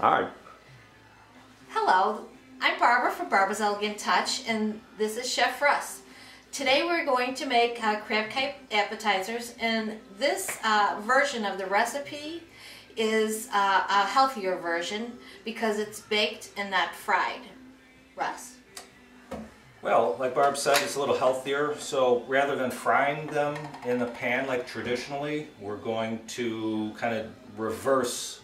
Hi. Hello, I'm Barbara from Barbara's Elegant Touch, and this is Chef Russ. Today we're going to make crab cake appetizers, and this version of the recipe is a healthier version because it's baked and not fried. Russ? Well, like Barb said, it's a little healthier, so rather than frying them in the pan like traditionally, we're going to kind of reverse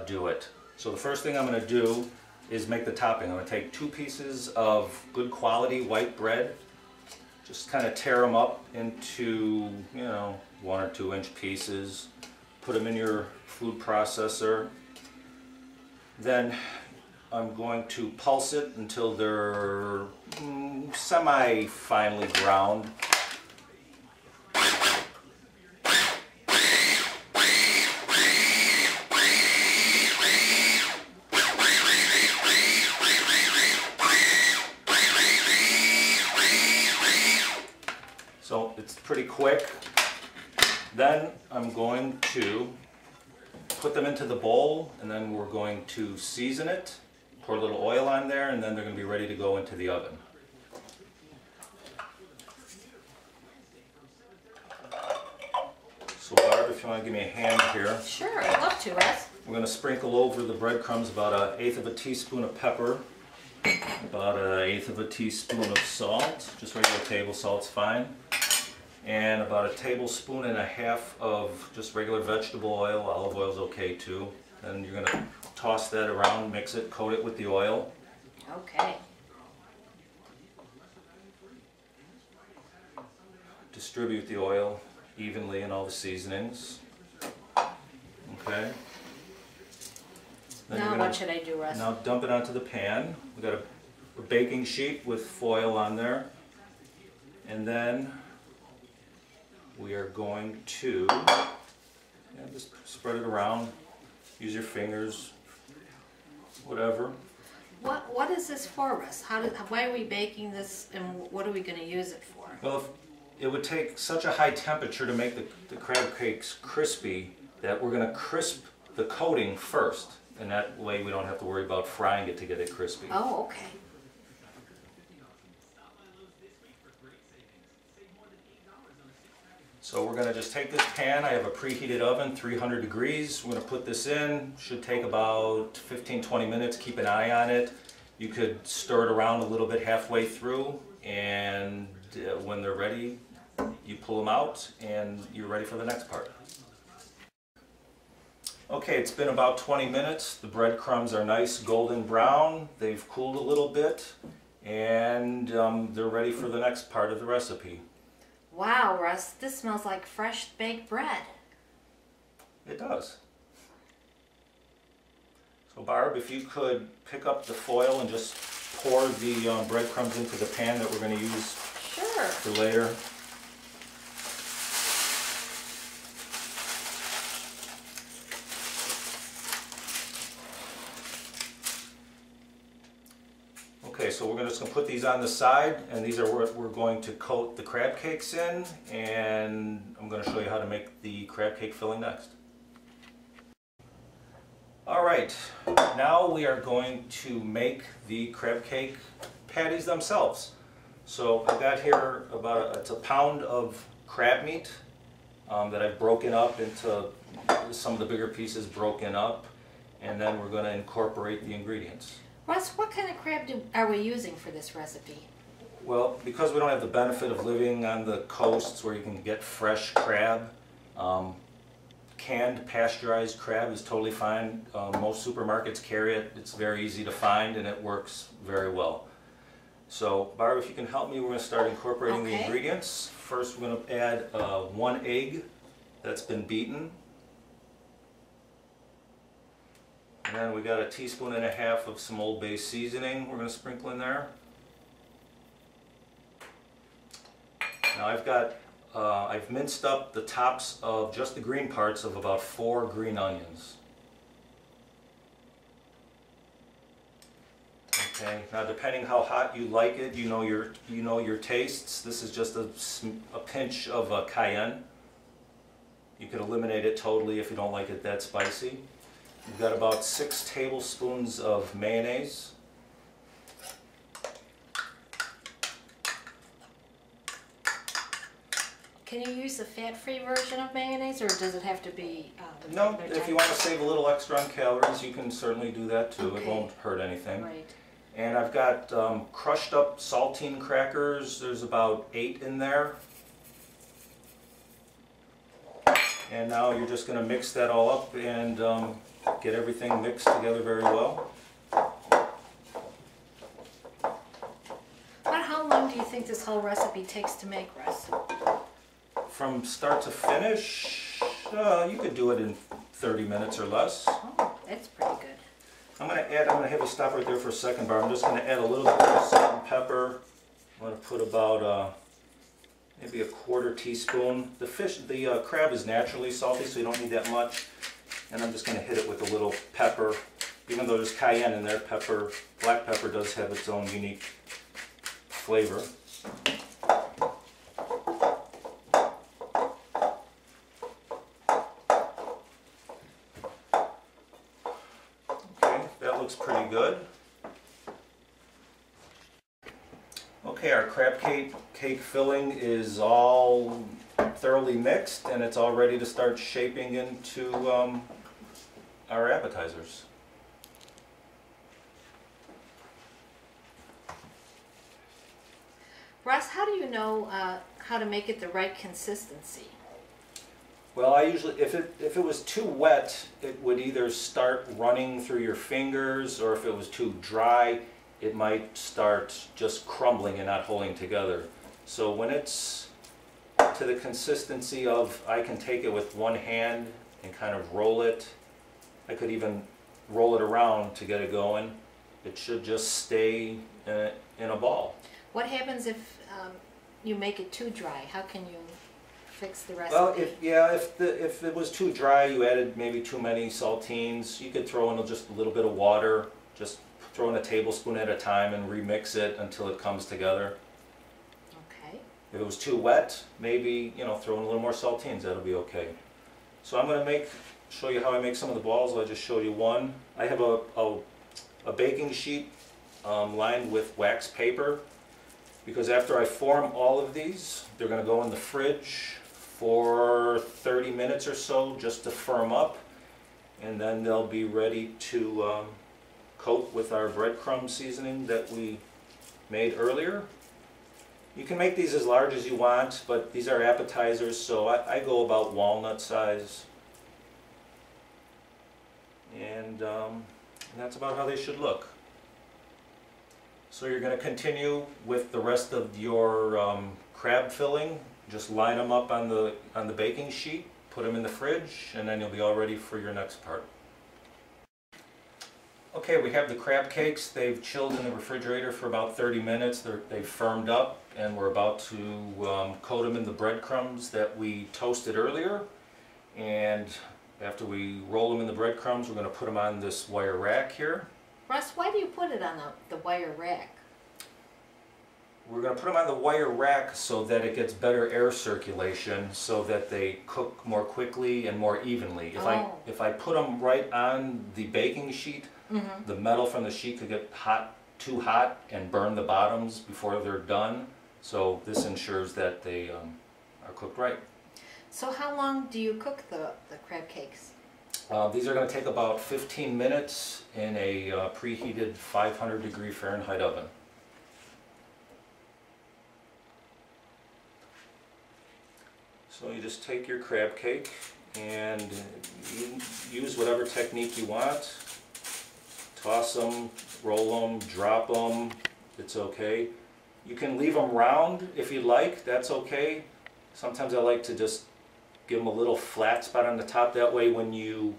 do it. So the first thing I'm going to do is make the topping. I'm going to take 2 pieces of good quality white bread, just kind of tear them up into, 1 or 2 inch pieces, put them in your food processor. Then I'm going to pulse it until they're semi-finely ground. So it's pretty quick. Then I'm going to put them into the bowl, and then we're going to season it, pour a little oil on there, and then they're going to be ready to go into the oven. So Barb, if you want to give me a hand here. Sure, I'd love to, Russ. We're going to sprinkle over the breadcrumbs about 1/8 of a teaspoon of pepper, about 1/8 of a teaspoon of salt, just regular table salt's fine, and about 1.5 tablespoons of just regular vegetable oil. Olive oil's okay too. Then you're going to toss that around, mix it, coat it with the oil. Okay. Distribute the oil evenly in all the seasonings. Okay. Then Now what should I do, Russ? Now dump it onto the pan. We've got a baking sheet with foil on there. And then we are going to just spread it around. Use your fingers, whatever. What is this for, Russ? Why are we baking this, and what are we going to use it for? Well, it would take such a high temperature to make the crab cakes crispy that we're going to crisp the coating first. And that way we don't have to worry about frying it to get it crispy. Oh, okay. So we're going to just take this pan. I have a preheated oven, 300 degrees. We're going to put this in. Should take about 15-20 minutes. Keep an eye on it. You could stir it around a little bit halfway through, and when they're ready, you pull them out and you're ready for the next part. Okay, it's been about 20 minutes. The breadcrumbs are nice golden brown. They've cooled a little bit, and they're ready for the next part of the recipe. Wow, Russ, this smells like fresh baked bread. It does. So Barb, if you could pick up the foil and just pour the breadcrumbs into the pan that we're going to use for later. Okay, so we're just going to put these on the side, and these are what we're going to coat the crab cakes in, and I'm going to show you how to make the crab cake filling next. Alright, now we are going to make the crab cake patties themselves. So I've got here it's a pound of crab meat that I've broken up into some of the bigger pieces broken up, and then we're going to incorporate the ingredients. Russ, what kind of crab are we using for this recipe? Well, because we don't have the benefit of living on the coasts where you can get fresh crab, canned pasteurized crab is totally fine. Most supermarkets carry it. It's very easy to find, and it works very well. So, Barb, if you can help me, we're going to start incorporating the ingredients. First, we're going to add 1 egg that's been beaten. And then we got 1.5 teaspoons of some Old Bay seasoning we're going to sprinkle in there. Now I've minced up the tops of just the green parts of about 4 green onions. Okay. Now, depending how hot you like it, you know your tastes. This is just a pinch of cayenne. You could eliminate it totally if you don't like it that spicy. We've got about 6 tablespoons of mayonnaise. Can you use the fat-free version of mayonnaise, or does it have to be No, if you want to save a little extra on calories, you can certainly do that too. Okay. It won't hurt anything. Right. And I've got crushed up saltine crackers. There's about 8 in there. And now you're just going to mix that all up and get everything mixed together very well. About how long do you think this whole recipe takes to make, Russ? From start to finish, you could do it in 30 minutes or less. Oh, that's pretty good. I'm going to have you stop right there for a second, Barb. I'm just going to add a little bit of salt and pepper. I'm going to put about maybe a 1/4 teaspoon. The crab is naturally salty, so you don't need that much. And I'm just going to hit it with a little pepper. Even though there's cayenne in there, black pepper does have its own unique flavor. Looks pretty good. Okay, our crab cake filling is all thoroughly mixed and it's all ready to start shaping into our appetizers. Russ, how do you know how to make it the right consistency? Well, I usually, if it was too wet, it would either start running through your fingers, or if it was too dry, it might start just crumbling and not holding together. So when it's to the consistency of, I can take it with one hand and kind of roll it. I could even roll it around to get it going. It should just stay in a ball. What happens if you make it too dry? How can you fix the recipe? Well, if it was too dry, you added maybe too many saltines, you could throw in just a little bit of water, just throw in a tablespoon at a time and remix it until it comes together. Okay. If it was too wet, maybe, throw in a little more saltines, that'll be okay. So I'm going to show you how I make some of the balls. I just showed you one. I have a baking sheet lined with wax paper, because after I form all of these, they're going to go in the fridge for 30 minutes or so just to firm up, and then they'll be ready to coat with our breadcrumb seasoning that we made earlier. You can make these as large as you want, but these are appetizers, so I go about walnut size. And that's about how they should look. So you're going to continue with the rest of your crab filling. Just line them up on the baking sheet, put them in the fridge, and then you'll be all ready for your next part. Okay, we have the crab cakes. They've chilled in the refrigerator for about 30 minutes. They've firmed up, and we're about to coat them in the breadcrumbs that we toasted earlier. And after we roll them in the breadcrumbs, we're going to put them on this wire rack here. Russ, why do you put it on the wire rack? We're going to put them on the wire rack so that it gets better air circulation, so that they cook more quickly and more evenly. If I put them right on the baking sheet, the metal from the sheet could get too hot and burn the bottoms before they're done. So this ensures that they are cooked right. So how long do you cook the crab cakes? These are going to take about 15 minutes in a preheated 500-degree Fahrenheit oven. So you just take your crab cake and you use whatever technique you want. Toss them, roll them, drop them, it's okay. You can leave them round if you like, that's okay. Sometimes I like to just give them a little flat spot on the top, that way when you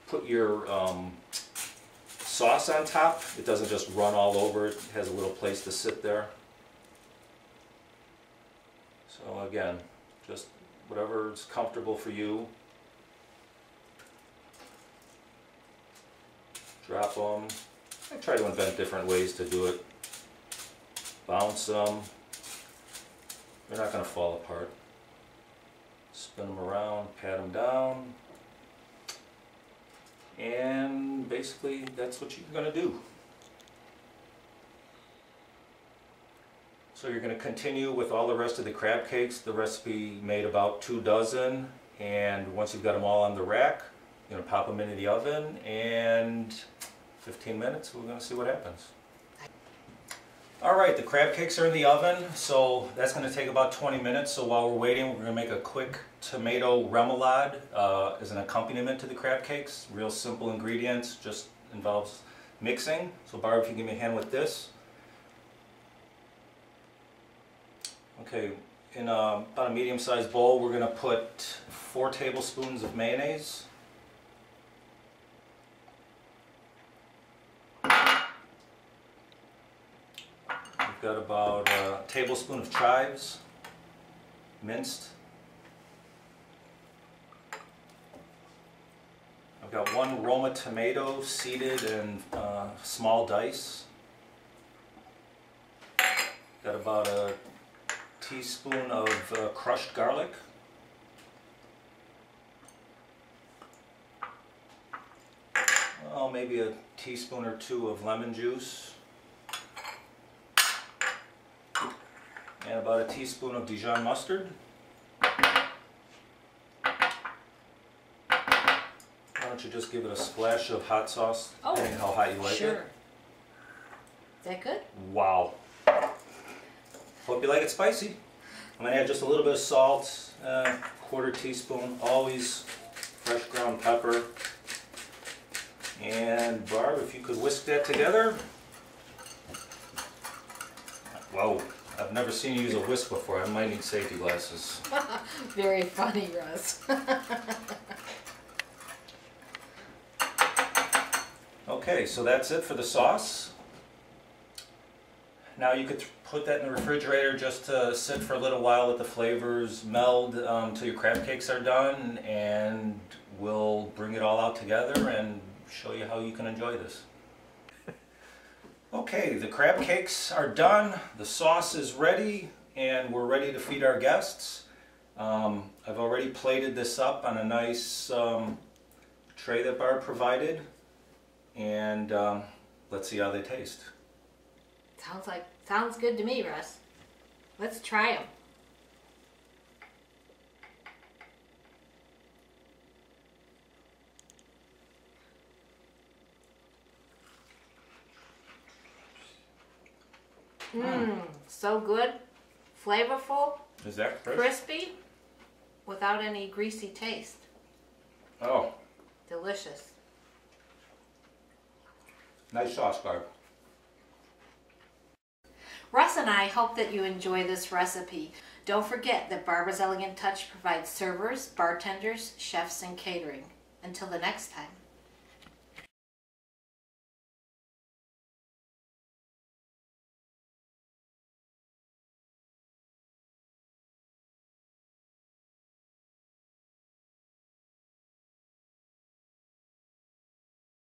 put your sauce on top, it doesn't just run all over, it has a little place to sit there. So again, just whatever is comfortable for you. Drop them. I try to invent different ways to do it. Bounce them. They're not going to fall apart. Spin them around, pat them down. And basically that's what you're going to do. So you're going to continue with all the rest of the crab cakes. The recipe made about 2 dozen, and once you've got them all on the rack, you're going to pop them into the oven, and 15 minutes we're going to see what happens. Alright, the crab cakes are in the oven, so that's going to take about 20 minutes. So while we're waiting, we're going to make a quick tomato remoulade as an accompaniment to the crab cakes. Real simple ingredients, just involves mixing. So Barb, if you give me a hand with this. Okay, in about a medium-sized bowl, we're going to put 4 tablespoons of mayonnaise. We've got about a tablespoon of chives, minced. I've got 1 Roma tomato seeded in small dice. Got about a teaspoon of crushed garlic. Oh, maybe a teaspoon or 2 of lemon juice. And about a teaspoon of Dijon mustard. Why don't you just give it a splash of hot sauce, depending how hot you like it. Sure. Is that good? Wow. Hope you like it spicy. I'm going to add just a little bit of salt, 1/4 teaspoon, always fresh ground pepper. And Barb, if you could whisk that together. Whoa, I've never seen you use a whisk before. I might need safety glasses. Very funny, Russ. Okay, so that's it for the sauce. Now you could put that in the refrigerator just to sit for a little while, let the flavors meld until your crab cakes are done, and we'll bring it all out together and show you how you can enjoy this. Okay, the crab cakes are done, the sauce is ready, and we're ready to feed our guests. I've already plated this up on a nice tray that Barb provided, and let's see how they taste. Sounds good to me, Russ. Let's try them. So good, flavorful, Is that crisp? crispy, without any greasy taste. Oh, Delicious. nice sauce, Barb. Russ and I hope that you enjoy this recipe. Don't forget that Barbara's Elegant Touch provides servers, bartenders, chefs, and catering. Until the next time.